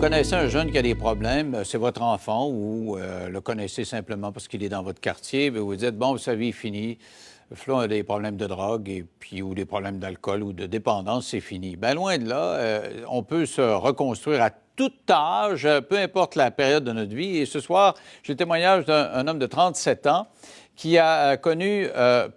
connaissez un jeune qui a des problèmes, c'est votre enfant ou le connaissez simplement parce qu'il est dans votre quartier, bien, vous dites, bon, sa vie est finie. Flo a des problèmes de drogue et puis, ou des problèmes d'alcool ou de dépendance, c'est fini. Bien, loin de là, on peut se reconstruire à tout âge, peu importe la période de notre vie. Et ce soir, j'ai le témoignage d'un homme de 37 ans qui a connu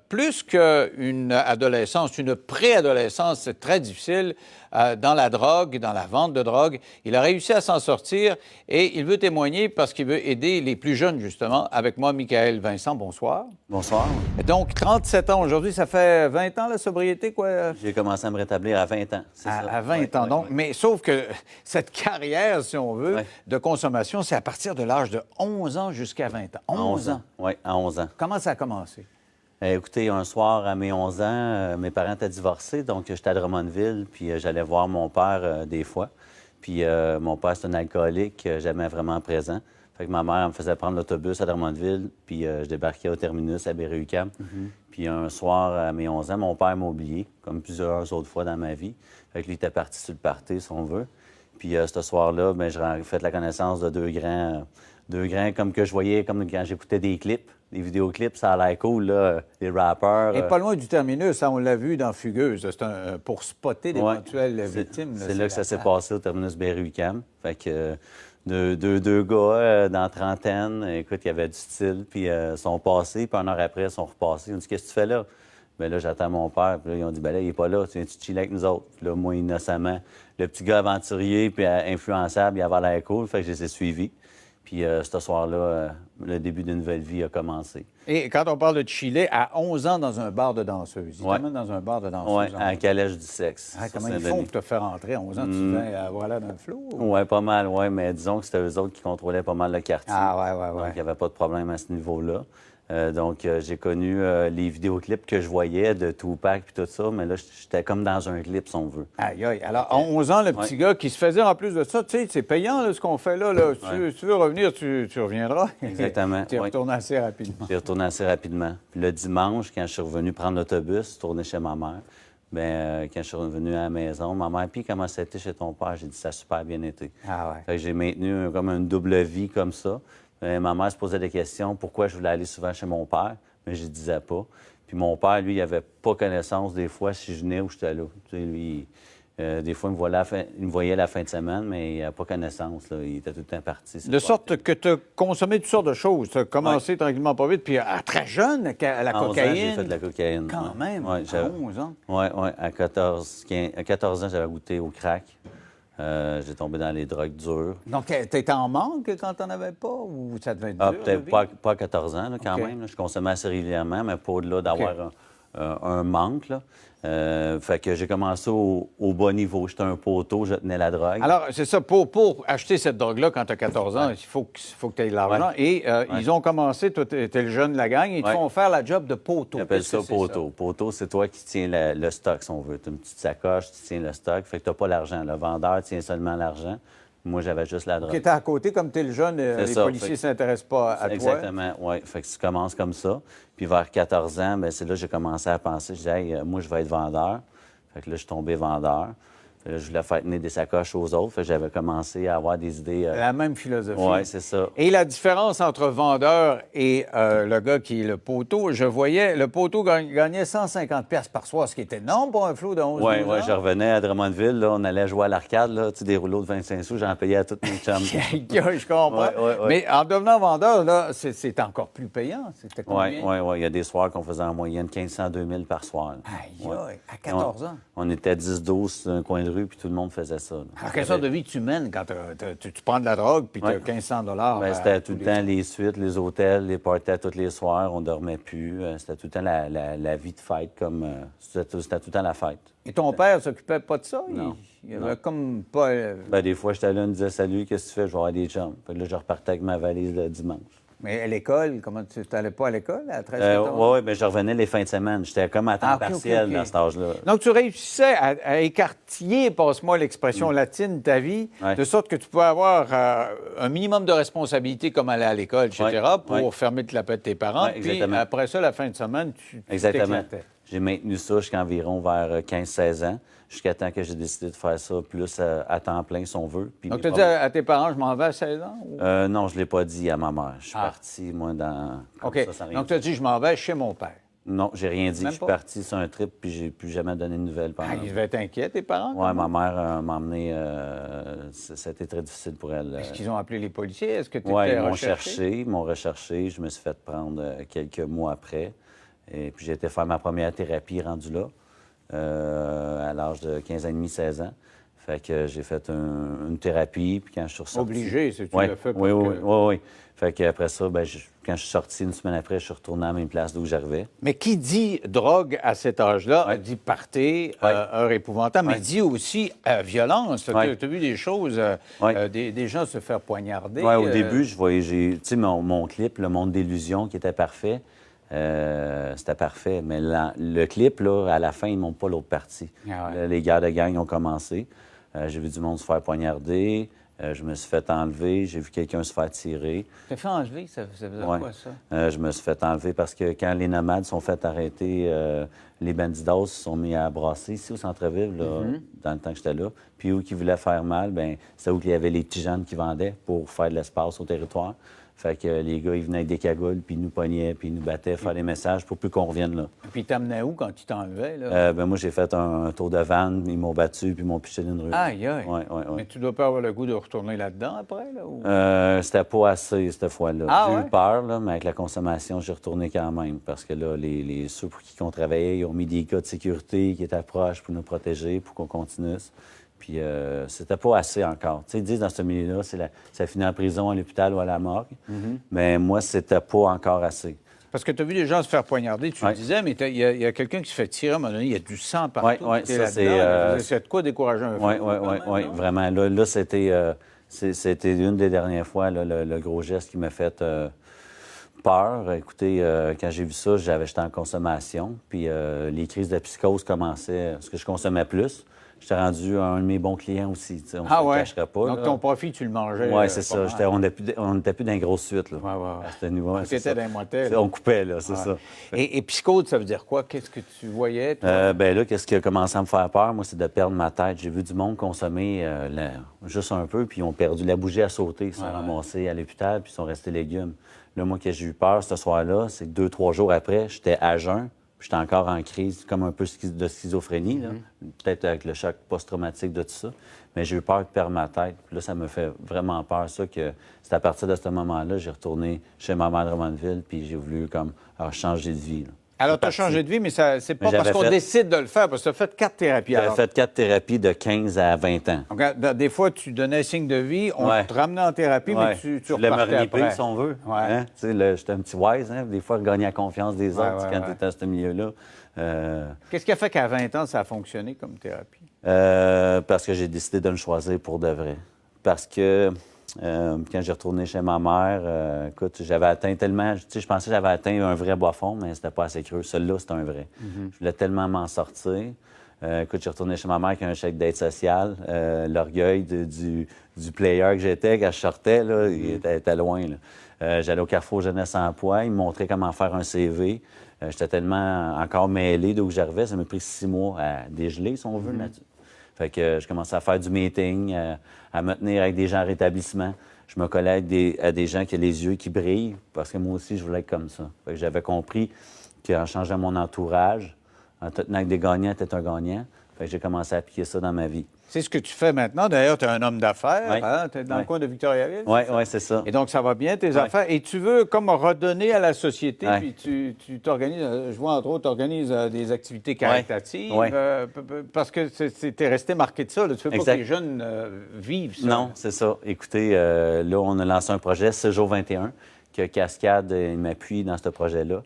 plus qu'une adolescence, une préadolescence très difficile dans la drogue, dans la vente de drogue. Il a réussi à s'en sortir et il veut témoigner parce qu'il veut aider les plus jeunes, justement. Avec moi, Michael Vincent, bonsoir. Bonsoir. Donc, 37 ans aujourd'hui, ça fait 20 ans la sobriété, quoi? J'ai commencé à me rétablir à 20 ans, c'est ça. À 20 ans, donc. Mais sauf que cette carrière, si on veut, de consommation, c'est à partir de l'âge de 11 ans jusqu'à 20 ans. 11 ans? Oui, à 11 ans. Comment ça a commencé? Écoutez, un soir, à mes 11 ans, mes parents étaient divorcés, donc j'étais à Drummondville, puis j'allais voir mon père des fois. Puis mon père, c'est un alcoolique, jamais vraiment présent. Fait que ma mère, elle me faisait prendre l'autobus à Drummondville, puis je débarquais au terminus à Berry-UQAM. Puis un soir, à mes 11 ans, mon père m'a oublié, comme plusieurs autres fois dans ma vie. Fait que lui, il était parti sur le party, si on veut. Puis ce soir-là, bien, j'ai fait la connaissance de deux grands comme que je voyais, comme quand j'écoutais des clips. Les vidéoclips, ça a l'air cool, là, les rappeurs. Et pas loin du terminus, hein, on l'a vu dans Fugueuse. C'est pour spotter d'éventuelles victimes. C'est là que ça s'est passé au terminus Berry-UQAM. Fait que deux gars dans la trentaine, écoute, il y avait du style, puis ils sont passés, puis 1 heure après, ils sont repassés. Ils ont dit, qu'est-ce que tu fais là? Bien là, j'attends mon père, puis là, ils ont dit, ben là, il est pas là, tu viens-tu chiller avec nous autres? Puis là, moi, innocemment, le petit gars aventurier, puis influençable, il avait l'air cool, fait que je les ai suivis. Puis ce soir-là, le début d'une nouvelle vie a commencé. Et quand on parle de Chile, à 11 ans dans un bar de danseuse. Il t'amène dans un bar de danseuse. Oui, à Calèche du sexe. Comment ils font pour te faire entrer à 11 ans? Tu viens avoir l'air d'un flou? Oui, pas mal, oui. Mais disons que c'était eux autres qui contrôlaient pas mal le quartier. Ah, ouais. Donc, il n'y avait pas de problème à ce niveau-là. Donc, j'ai connu les vidéoclips que je voyais de Tupac puis tout ça, mais là, j'étais comme dans un clip, si on veut. Aïe. Alors, à 11 ans, le petit gars qui se faisait en plus de ça, tu sais, c'est payant là, ce qu'on fait là. Si tu veux revenir, tu reviendras. Exactement. Tu es retourné assez rapidement. J'ai retourné assez rapidement. Puis le dimanche, quand je suis revenu prendre l'autobus, tourner chez ma mère, bien, quand je suis revenu à la maison, ma mère, puis comment ça a été chez ton père? J'ai dit, ça a super bien été. Ah ouais. Fait que j'ai maintenu comme une double vie comme ça. Ma mère se posait des questions, pourquoi je voulais aller souvent chez mon père, mais je ne disais pas. Puis mon père, lui, il n'avait pas connaissance des fois si je venais ou j'étais là. Tu sais, lui, des fois, il me voyait la fin de semaine, mais il n'avait pas connaissance. Là. Il était tout le temps parti. De sorte que tu as consommé toutes sortes de choses. Tu as commencé tranquillement pas vite, puis très jeune, à la cocaïne. J'ai fait de la cocaïne. Quand même, à 11 ans. Oui, à 14 ans, j'avais goûté au crack. J'ai tombé dans les drogues dures. Donc, tu étais en manque quand tu n'en avais pas ou ça devait être dur? Peut-être pas à 14 ans, là, quand même. Là. Je consommais assez régulièrement, mais pas au-delà d'avoir un manque. Là. Fait que j'ai commencé au bas niveau. J'étais un poteau, je tenais la drogue. Alors, c'est ça. Pour acheter cette drogue-là quand tu as 14 ans, il faut que tu aies de l'argent. Et ils ont commencé, toi, tu étais le jeune de la gang, ils te font faire la job de poteau. Ils appellent ça poteau. Poteau, c'est toi qui tiens le stock, si on veut. Tu as une petite sacoche, tu tiens le stock. Fait que tu n'as pas l'argent. Le vendeur tient seulement l'argent. Moi, j'avais juste la drogue. Tu étais à côté, comme tu es le jeune, les policiers ne s'intéressent pas à toi. Exactement, oui. Fait que tu commences comme ça. Puis vers 14 ans, bien, c'est là que j'ai commencé à penser. Je disais, hey, moi, je vais être vendeur. Fait que là, je suis tombé vendeur. Fait que là, je voulais faire tenir des sacoches aux autres. Fait que j'avais commencé à avoir des idées. La même philosophie. Oui, c'est ça. Et la différence entre vendeur et le gars qui est le poteau, je voyais, le poteau gagnait 150 $ par soir, ce qui était énorme pour un flot de 11 ans. Oui, je revenais à Drummondville. Là, on allait jouer à l'arcade. Là, tu sais, des rouleaux de 25 sous, j'en payais à tous mes chums. Je comprends. Mais en devenant vendeur, là, c'est encore plus payant. C'était combien? Oui. Il y a des soirs qu'on faisait en moyenne 1500 2000 par soir. Aïe, à 14 ans. On était 10-12 sur un coin de rue, puis tout le monde faisait ça. Alors, quelle sorte de vie tu mènes quand tu prends de la drogue puis tu as 1500 $? Bien, c'était tout le temps les suites, les hôtels, les parties tous les soirs. On dormait plus. C'était tout le temps la vie de fête. C'était tout le temps la fête. Et ton père s'occupait pas de ça? Non. Il avait comme pas... Bien, des fois, j'étais là, il me disait « Salut, qu'est-ce que tu fais? Je vais avoir des chums. » Fait que là, je repartais avec ma valise le dimanche. Mais à l'école, comment tu n'allais pas à l'école à 13 Oui, mais je revenais les fins de semaine. J'étais comme à temps partiel dans cet âge-là. Donc, tu réussissais à écartiller, passe-moi l'expression latine, ta vie, de sorte que tu pouvais avoir un minimum de responsabilité comme aller à l'école, etc., pour fermer le clapet de tes parents. Puis après ça, la fin de semaine, tu Exactement. t'éclatais. J'ai maintenu ça jusqu'à environ vers 15-16 ans. jusqu'à temps que j'ai décidé de faire ça plus à temps plein, si on veut. Puis Donc, tu as dit à tes parents, je m'en vais à 16 ans? non, je ne l'ai pas dit à ma mère. Je suis parti, moi, comme OK. ça, sans rien Donc, tu as dit, je m'en vais chez mon père. Non, j'ai rien dit. Même Je suis pas? parti sur un trip, puis j'ai plus jamais donné de nouvelles pendant. Ils devaient être inquiets, tes parents? Oui, ma mère m'a emmené. Ça a été très difficile pour elle. Est-ce qu'ils ont appelé les policiers? Est-ce que tu Oui, étais ils recherché? m'ont recherché. Je me suis fait prendre quelques mois après. Et puis j'ai été faire ma première thérapie rendue là, à l'âge de 15 ans et demi, 16 ans. Fait que j'ai fait une thérapie, puis quand je suis ressorti... Obligé, c'est tu Ouais, l'as fait parce oui, que... oui, oui, oui. Fait qu'après ça, ben, quand je suis sorti une semaine après, je suis retourné à la même place d'où j'arrivais. Mais qui dit drogue à cet âge-là, Ouais. dit partez, Ouais. heure épouvantable, mais Ouais. dit aussi violence. Tu Ouais. as vu des choses, Ouais. des gens se faire poignarder. Oui, au début, je voyais, tu sais, mon clip, Le Monde d'illusion, qui était parfait, c'était parfait. Mais le clip, là, à la fin, ils ne montrent pas l'autre partie. Ah ouais. Là, les gars de gang ont commencé. J'ai vu du monde se faire poignarder. Je me suis fait enlever. J'ai vu quelqu'un se faire tirer. T'as fait enlever, ça faisait Ouais. quoi, ça? Je me suis fait enlever parce que quand les nomades sont fait arrêter, les bandidos se sont mis à brasser ici au centre-ville, là, dans le temps que j'étais là. Puis où qui voulaient faire mal, ben c'est où qu'il y avait les petits jeunes qui vendaient pour faire de l'espace au territoire. Fait que les gars, ils venaient avec des cagoules, puis ils nous pognaient, puis ils nous battaient, faire des messages pour plus qu'on revienne là. Puis ils t'amenaient où quand tu t'enlevaient, là? Moi, j'ai fait un tour de vanne, ils m'ont battu, puis ils m'ont piché d'une rue. Aïe, aïe. Ouais. Mais tu dois pas avoir le goût de retourner là-dedans après, là? Ou... C'était pas assez cette fois-là. Ah, J'ai ouais? eu peur, là, mais avec la consommation, j'ai retourné quand même. Parce que là, ceux pour qui on travaillait, ils ont mis des gars de sécurité qui étaient proches pour nous protéger, pour qu'on continue. Puis c'était pas assez encore. Tu sais, ils disent dans ce milieu-là, ça finit en prison, à l'hôpital ou à la morgue. Mais moi, c'était pas encore assez. Parce que tu as vu des gens se faire poignarder, tu le disais, mais il y a quelqu'un qui se fait tirer à un moment donné, il y a du sang partout. Oui, T'es ça, là-dedans, c'est... c'est de quoi décourager un fou, quand même, Oui, non? vraiment. Là c'était une des dernières fois, là, le gros geste qui m'a fait peur. Écoutez, quand j'ai vu ça, j'étais en consommation, puis les crises de psychose commençaient, parce que je consommais plus. J'étais rendu un de mes bons clients aussi, tu sais, on ne se le cacherait pas. Donc, là. ton profit, tu le mangeais. Oui, c'est pas ça. mal. On n'était plus dans une grosse suite, là. Ouais. À ce niveau-là. Tu étais dans les motels. On coupait, là, c'est ça. Et psychose, ça veut dire quoi? Qu'est-ce que tu voyais, toi? Ben là, qu'est-ce qui a commencé à me faire peur, moi, c'est de perdre ma tête. J'ai vu du monde consommer juste un peu, puis ils ont perdu la bougie à sauter. Ils sont ramassés à l'hôpital, puis ils sont restés légumes. Là, moi, que j'ai eu peur ce soir-là, c'est que 2-3 jours après, j'étais à jeun, puis j'étais encore en crise, comme un peu de schizophrénie, là. Peut-être avec le choc post-traumatique de tout ça. Mais j'ai eu peur de perdre ma tête. Puis là, ça me fait vraiment peur, ça, que c'est à partir de ce moment-là, j'ai retourné chez ma mère de Drummondville, puis j'ai voulu, changer de vie, là. Alors, tu as changé de vie, mais c'est pas j'avais parce qu'on fait- décide de le faire, parce que tu as fait 4 thérapies. J'avais Alors, fait 4 thérapies de 15 à 20 ans. donc, des fois, tu donnais signe de vie, on Ouais. te ramenait en thérapie, mais Ouais. tu Je voulais me repartais reniper, après. si on veut. Ouais. Hein? Tu sais, j'étais un petit wise, hein? Des fois, gagner la confiance des autres ouais, quand ouais. tu étais à ce milieu-là. Qu'est-ce qui a fait qu'à 20 ans, ça a fonctionné comme thérapie? Parce que j'ai décidé de me choisir pour de vrai. Parce que quand j'ai retourné chez ma mère, écoute, j'avais atteint tellement... Tu sais, je pensais que j'avais atteint un vrai bas fond, mais c'était pas assez creux. Celui-là, c'était un vrai. Je voulais tellement m'en sortir. Écoute, j'ai retourné chez ma mère avec un chèque d'aide sociale. L'orgueil du player que j'étais quand je sortais, là, il était loin, là. J'allais au Carrefour Jeunesse Emploi. Ils me montraient comment faire un CV. J'étais tellement encore mêlé d'où j'arrivais. Ça m'a pris 6 mois à dégeler, si on veut, là-dessus. Fait que je commençais à faire du meeting, à me tenir avec des gens en rétablissement. Je me collais à des gens qui ont les yeux qui brillent, parce que moi aussi, je voulais être comme ça. Fait que j'avais compris qu'en changeant mon entourage, en te tenant avec des gagnants, t'es un gagnant. Fait que j'ai commencé à appliquer ça dans ma vie. C'est ce que tu fais maintenant. D'ailleurs, tu es un homme d'affaires. Ouais. Hein? Tu es dans le coin de Victoriaville. Oui, c'est ça. Et donc, ça va bien, tes affaires. Et tu veux comme redonner à la société, Ouais. puis tu t'organises, je vois entre autres, tu organises des activités caritatives, Ouais. Parce que tu es resté marqué de ça. Là. Tu veux pas Exact. que les jeunes vivent ça. Non, c'est ça. Écoutez, là, on a lancé un projet, Séjour 21, que Cascade m'appuie dans ce projet-là.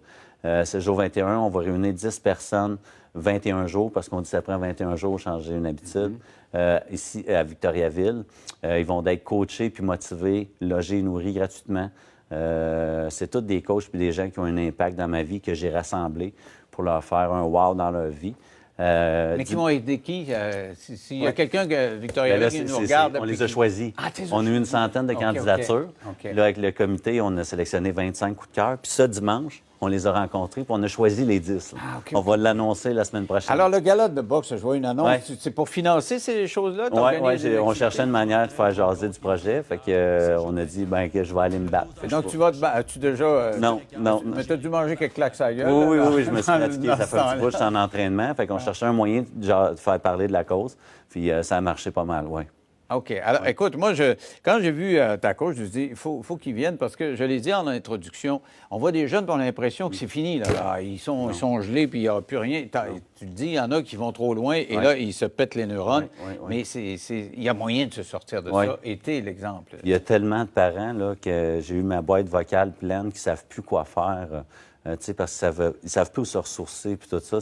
Séjour 21, on va réunir 10 personnes 21 jours, parce qu'on dit que ça prend 21 jours changer une habitude. Ici, à Victoriaville, ils vont être coachés puis motivés, logés, nourris gratuitement. C'est tous des coachs puis des gens qui ont un impact dans ma vie que j'ai rassemblés pour leur faire un wow dans leur vie. Mais qui vont aider qui? S'il y a quelqu'un que Victoriaville qui nous regarde... on les a choisis. Ah, t'es On a eu une centaine de OK. candidatures. OK. Là, avec le comité, on a sélectionné 25 coups de cœur. Puis ça, dimanche, on les a rencontrés, puis on a choisi les 10. Ah, OK. On va l'annoncer la semaine prochaine. Alors, le gala de boxe, je vois une annonce. Ouais. C'est pour financer ces choses-là? Oui, on cherchait une manière de faire jaser du projet. Fait que, on a dit que je vais aller me battre. Donc, tu vas te battre. As-tu déjà... Non. Mais tu as dû manger quelques claques à la gueule? Oui, je me suis pratiqué. Ça fait un petit bout, je suis en entraînement. Fait qu'on cherchait un moyen de faire parler de la cause. Puis ça a marché pas mal, oui. OK. Alors, écoute, moi, quand j'ai vu ta coach, je me suis dit, il faut qu'ils viennent parce que, je l'ai dit en introduction, on voit des jeunes qui ont l'impression que c'est fini. Là. Ils sont gelés puis il n'y a plus rien. Tu le dis, il y en a qui vont trop loin et là, ils se pètent les neurones. Mais il y a moyen de se sortir de ça. Et t'es l'exemple. Il y a tellement de parents là, que j'ai eu ma boîte vocale pleine qui ne savent plus quoi faire. Parce qu'ils ne savent plus où se ressourcer, puis tout ça.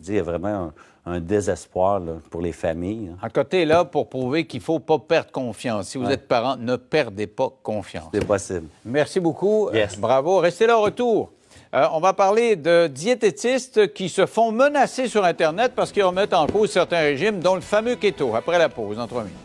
Il y a vraiment un désespoir là, pour les familles. En côté là pour prouver qu'il ne faut pas perdre confiance. Si vous êtes parent, ne perdez pas confiance. C'est possible. Merci beaucoup. Yes. Bravo. Restez là au retour. On va parler de diététistes qui se font menacer sur Internet parce qu'ils remettent en cause certains régimes, dont le fameux keto. Après la pause, dans 3 minutes.